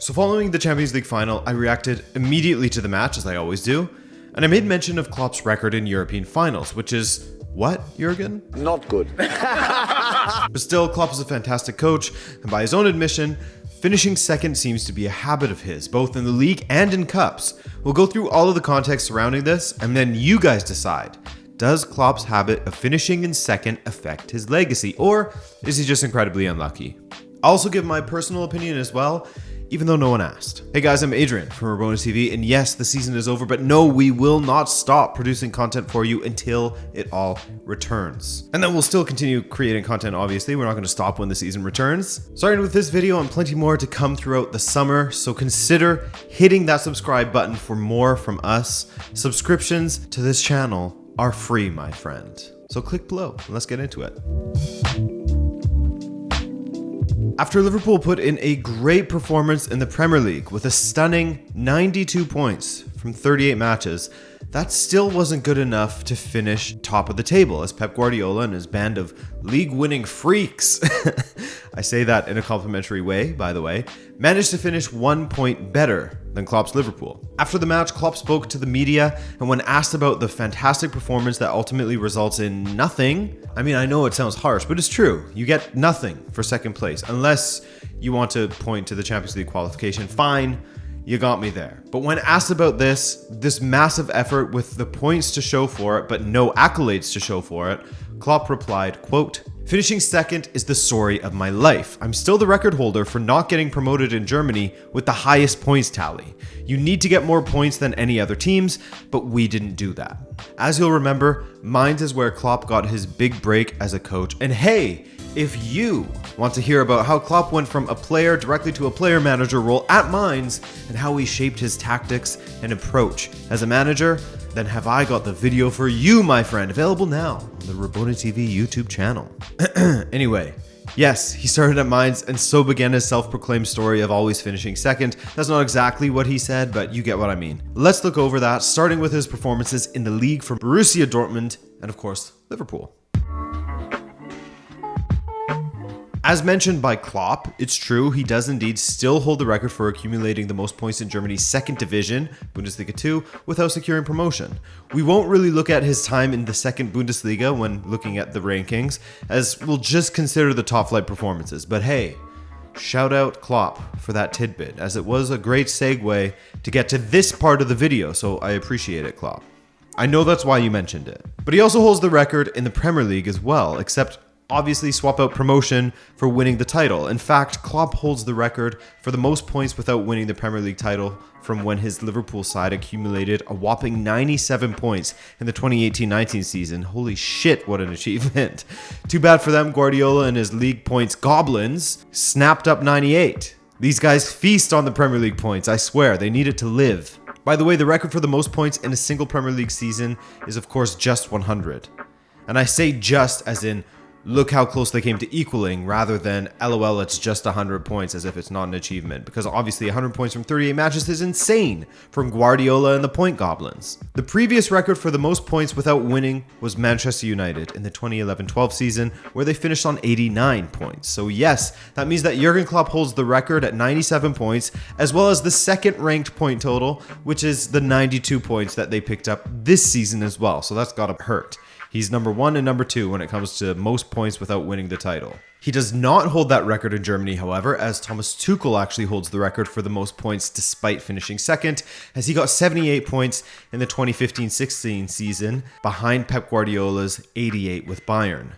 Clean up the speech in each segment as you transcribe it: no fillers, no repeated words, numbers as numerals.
So following the Champions League final, I reacted immediately to the match, as I always do, and I made mention of Klopp's record in European finals, which is, what, Jurgen? Not good. But still, Klopp is a fantastic coach, and by his own admission, finishing second seems to be a habit of his, both in the league and in cups. We'll go through all of the context surrounding this, and then you guys decide. Does Klopp's habit of finishing in second affect his legacy, or is he just incredibly unlucky? I'll also give my personal opinion as well, even though no one asked. Hey guys, I'm Adrian from Rabona TV, and yes, the season is over, but no, we will not stop producing content for you until it all returns. And then we'll still continue creating content, obviously. We're not going to stop when the season returns. Starting with this video and plenty more to come throughout the summer, so consider hitting that subscribe button for more from us. Subscriptions to this channel are free, my friend. So click below and let's get into it. After Liverpool put in a great performance in the Premier League with a stunning 92 points from 38 matches, that still wasn't good enough to finish top of the table, as Pep Guardiola and his band of league-winning freaks, I say that in a complimentary way, by the way, managed to finish 1 point better than Klopp's Liverpool. After the match, Klopp spoke to the media, and when asked about the fantastic performance that ultimately results in nothing, I mean, I know it sounds harsh, but it's true. You get nothing for second place, unless you want to point to the Champions League qualification. Fine, you got me there. But when asked about this massive effort with the points to show for it, but no accolades to show for it, Klopp replied, quote, "Finishing second is the story of my life. I'm still the record holder for not getting promoted in Germany with the highest points tally. You need to get more points than any other teams, but we didn't do that." As you'll remember, Mainz is where Klopp got his big break as a coach. And hey, if you want to hear about how Klopp went from a player directly to a player manager role at Mainz and how he shaped his tactics and approach as a manager, then have I got the video for you, my friend, available now on the Rabona TV YouTube channel. Anyway, yes, he started at Mainz, and so began his self-proclaimed story of always finishing second. That's not exactly what he said, but you get what I mean. Let's look over that, starting with his performances in the league for Borussia Dortmund and, of course, Liverpool. As mentioned by Klopp, it's true, he does indeed still hold the record for accumulating the most points in Germany's second division, Bundesliga 2, without securing promotion. We won't really look at his time in the second Bundesliga when looking at the rankings, as we'll just consider the top flight performances. But hey, shout out Klopp for that tidbit, as it was a great segue to get to this part of the video, so I appreciate it, Klopp. I know that's why you mentioned it. But he also holds the record in the Premier League as well, except obviously swap out promotion for winning the title. In fact, Klopp holds the record for the most points without winning the Premier League title from when his Liverpool side accumulated a whopping 97 points in the 2018-19 season. Holy shit, what an achievement. Too bad for them, Guardiola and his league points goblins snapped up 98. These guys feast on the Premier League points, I swear, they need it to live. By the way, the record for the most points in a single Premier League season is of course just 100. And I say just as in, look how close they came to equaling, rather than LOL, it's just 100 points, as if it's not an achievement, because obviously 100 points from 38 matches is insane from Guardiola and the Point Goblins. The previous record for the most points without winning was Manchester United in the 2011-12 season, where they finished on 89 points. So yes, that means that Jurgen Klopp holds the record at 97 points, as well as the second ranked point total, which is the 92 points that they picked up this season as well. So that's gotta hurt. He's number 1 and number 2 when it comes to most points without winning the title. He does not hold that record in Germany, however, as Thomas Tuchel actually holds the record for the most points despite finishing second, as he got 78 points in the 2015-16 season, behind Pep Guardiola's 88 with Bayern.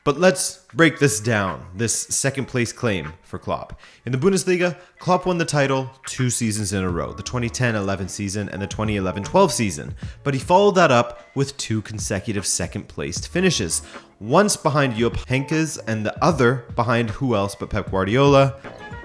But let's break this down, this second place claim for Klopp. In the Bundesliga, Klopp won the title 2 seasons in a row, the 2010-11 season and the 2011-12 season. But he followed that up with 2 consecutive second placed finishes. Once behind Jupp Heynckes and the other behind who else but Pep Guardiola.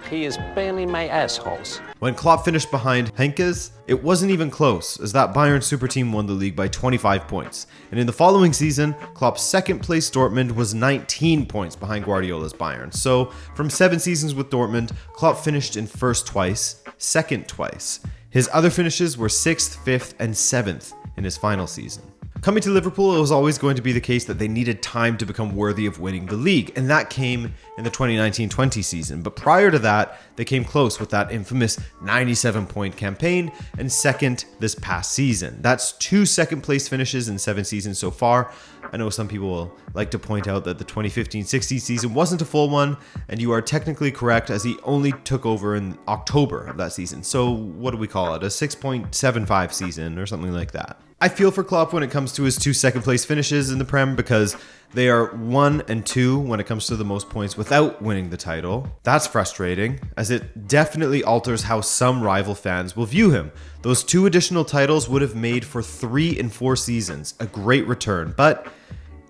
He is barely my assholes. When Klopp finished behind Heynckes, it wasn't even close, as that Bayern super team won the league by 25 points. And in the following season, Klopp's second place Dortmund was 19 points behind Guardiola's Bayern. So from 7 seasons with Dortmund, Klopp finished in first twice, second twice. His other finishes were 6th, 5th, and 7th in his final season. Coming to Liverpool, it was always going to be the case that they needed time to become worthy of winning the league, and that came in the 2019-20 season, but prior to that, they came close with that infamous 97-point campaign and second this past season. That's 2 second-place finishes in 7 seasons so far. I know some people will like to point out that the 2015-16 season wasn't a full one, and you are technically correct as he only took over in October of that season. So what do we call it? A 6.75 season or something like that. I feel for Klopp when it comes to his 2 second-place finishes in the Prem because they are 1 and 2 when it comes to the most points without winning the title. That's frustrating, as it definitely alters how some rival fans will view him. Those 2 additional titles would have made for 3 in 4 seasons, a great return, but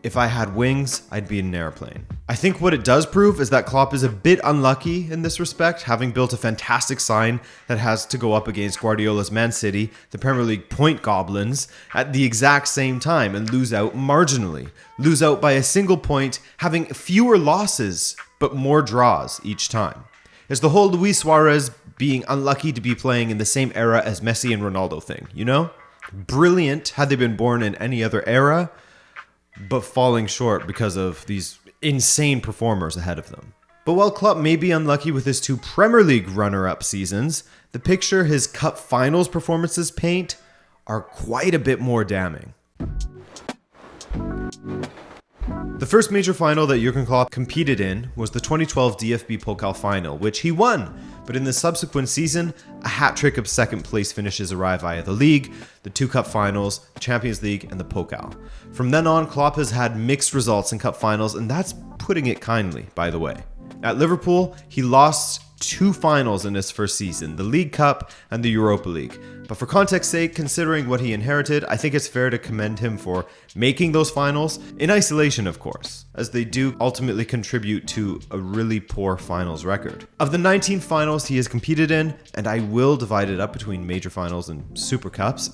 if I had wings, I'd be in an airplane. I think what it does prove is that Klopp is a bit unlucky in this respect, having built a fantastic sign that has to go up against Guardiola's Man City, the Premier League point goblins, at the exact same time and lose out marginally. Lose out by a single point, having fewer losses but more draws each time. It's the whole Luis Suarez being unlucky to be playing in the same era as Messi and Ronaldo thing, you know? Brilliant had they been born in any other era, but falling short because of these insane performers ahead of them. But while Klopp may be unlucky with his 2 Premier League runner-up seasons, the picture his cup finals performances paint are quite a bit more damning. The first major final that Jurgen Klopp competed in was the 2012 DFB Pokal final, which he won. But in the subsequent season, a hat-trick of second-place finishes arrive via the league, the 2 cup finals, the Champions League, and the Pokal. From then on, Klopp has had mixed results in cup finals, and that's putting it kindly, by the way. At Liverpool, he lost 2 finals in his first season, the League Cup and the Europa League. But for context's sake, considering what he inherited, I think it's fair to commend him for making those finals, in isolation of course, as they do ultimately contribute to a really poor finals record. Of the 19 finals he has competed in, and I will divide it up between major finals and Super Cups,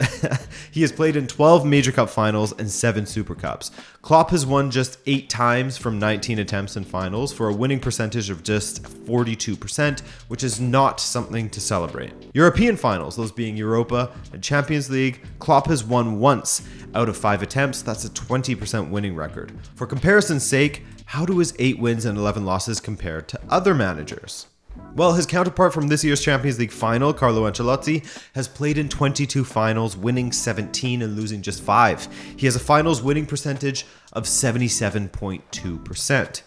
he has played in 12 major cup finals and 7 Super Cups. Klopp has won just 8 times from 19 attempts in finals for a winning percentage of just 42%, which is not something to celebrate. European finals, those being Europa and Champions League, Klopp has won once out of 5 attempts. That's a 20% winning record. For comparison's sake, how do his 8 wins and 11 losses compare to other managers? Well, his counterpart from this year's Champions League final, Carlo Ancelotti, has played in 22 finals, winning 17 and losing just 5. He has a finals winning percentage of 77.2%.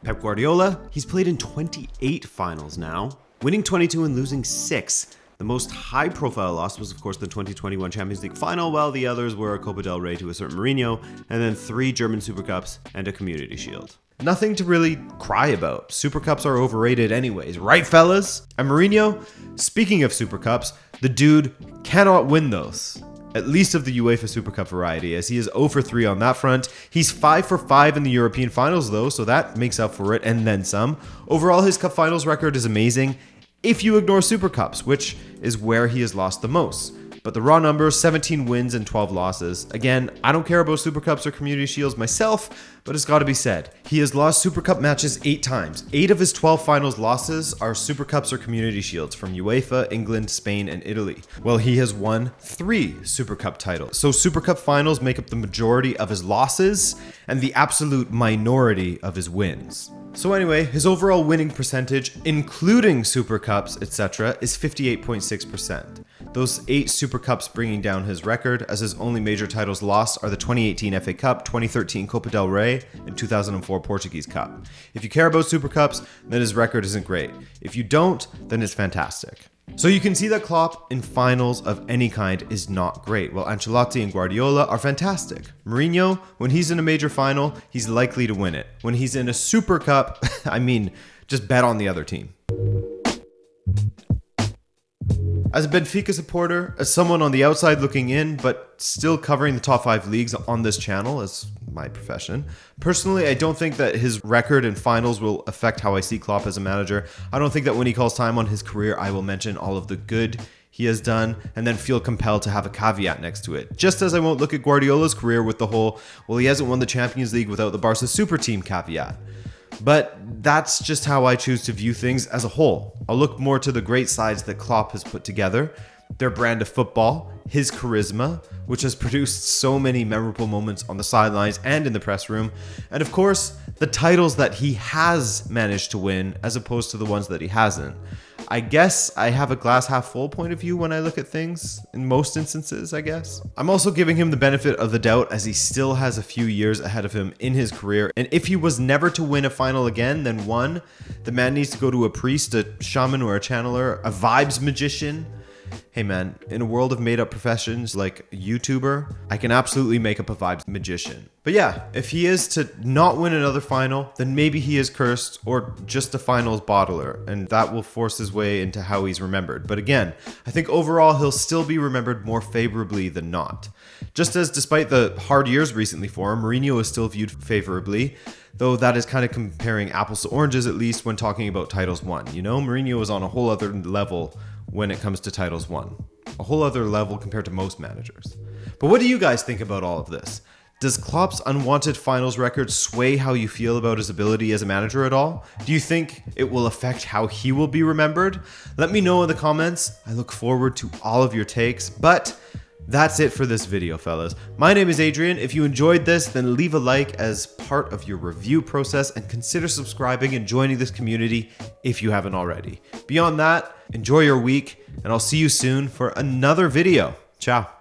Pep Guardiola, he's played in 28 finals now, winning 22 and losing 6. The most high-profile loss was, of course, the 2021 Champions League final, while the others were a Copa del Rey to a certain Mourinho, and then 3 German Super Cups and a Community Shield. Nothing to really cry about. Super Cups are overrated anyways, right fellas? And Mourinho, speaking of Super Cups, the dude cannot win those. At least of the UEFA Super Cup variety, as he is 0 for 3 on that front. He's 5 for 5 in the European finals though, so that makes up for it, and then some. Overall, his cup finals record is amazing, if you ignore Super Cups, which is where he has lost the most. But the raw numbers, 17 wins and 12 losses. Again, I don't care about Super Cups or Community Shields myself, but it's got to be said. He has lost Super Cup matches 8 times. 8 of his 12 finals losses are Super Cups or Community Shields from UEFA, England, Spain, and Italy. Well, he has won 3 Super Cup titles. So Super Cup finals make up the majority of his losses and the absolute minority of his wins. So anyway, his overall winning percentage, including Super Cups, etc., is 58.6%. Those 8 Super Cups bringing down his record, as his only major titles lost are the 2018 FA Cup, 2013 Copa del Rey, and 2004 Portuguese Cup. If you care about Super Cups, then his record isn't great. If you don't, then it's fantastic. So you can see that Klopp in finals of any kind is not great, while Ancelotti and Guardiola are fantastic. Mourinho, when he's in a major final, he's likely to win it. When he's in a Super Cup, I mean, just bet on the other team. As a Benfica supporter, as someone on the outside looking in, but still covering the top 5 leagues on this channel as my profession, personally, I don't think that his record in finals will affect how I see Klopp as a manager. I don't think that when he calls time on his career, I will mention all of the good he has done and then feel compelled to have a caveat next to it. Just as I won't look at Guardiola's career with the whole, well, he hasn't won the Champions League without the Barca super team caveat. But that's just how I choose to view things as a whole. I'll look more to the great sides that Klopp has put together, their brand of football, his charisma, which has produced so many memorable moments on the sidelines and in the press room, and of course, the titles that he has managed to win as opposed to the ones that he hasn't. I guess I have a glass half full point of view when I look at things, in most instances, I guess. I'm also giving him the benefit of the doubt as he still has a few years ahead of him in his career. And if he was never to win a final again, then one, the man needs to go to a priest, a shaman, or a channeler, a vibes magician. Hey man, in a world of made-up professions like YouTuber, I can absolutely make up a vibes magician. But yeah, if he is to not win another final, then maybe he is cursed or just a finals bottler, and that will force his way into how he's remembered. But again, I think overall he'll still be remembered more favorably than not. Just as despite the hard years recently for him, Mourinho is still viewed favorably, though that is kind of comparing apples to oranges, at least when talking about titles won. You know, Mourinho is on a whole other level when it comes to titles won. A whole other level compared to most managers. But what do you guys think about all of this? Does Klopp's unwanted finals record sway how you feel about his ability as a manager at all? Do you think it will affect how he will be remembered? Let me know in the comments. I look forward to all of your takes, but that's it for this video, fellas. My name is Adrian. If you enjoyed this, then leave a like as part of your review process and consider subscribing and joining this community if you haven't already. Beyond that, enjoy your week, and I'll see you soon for another video. Ciao.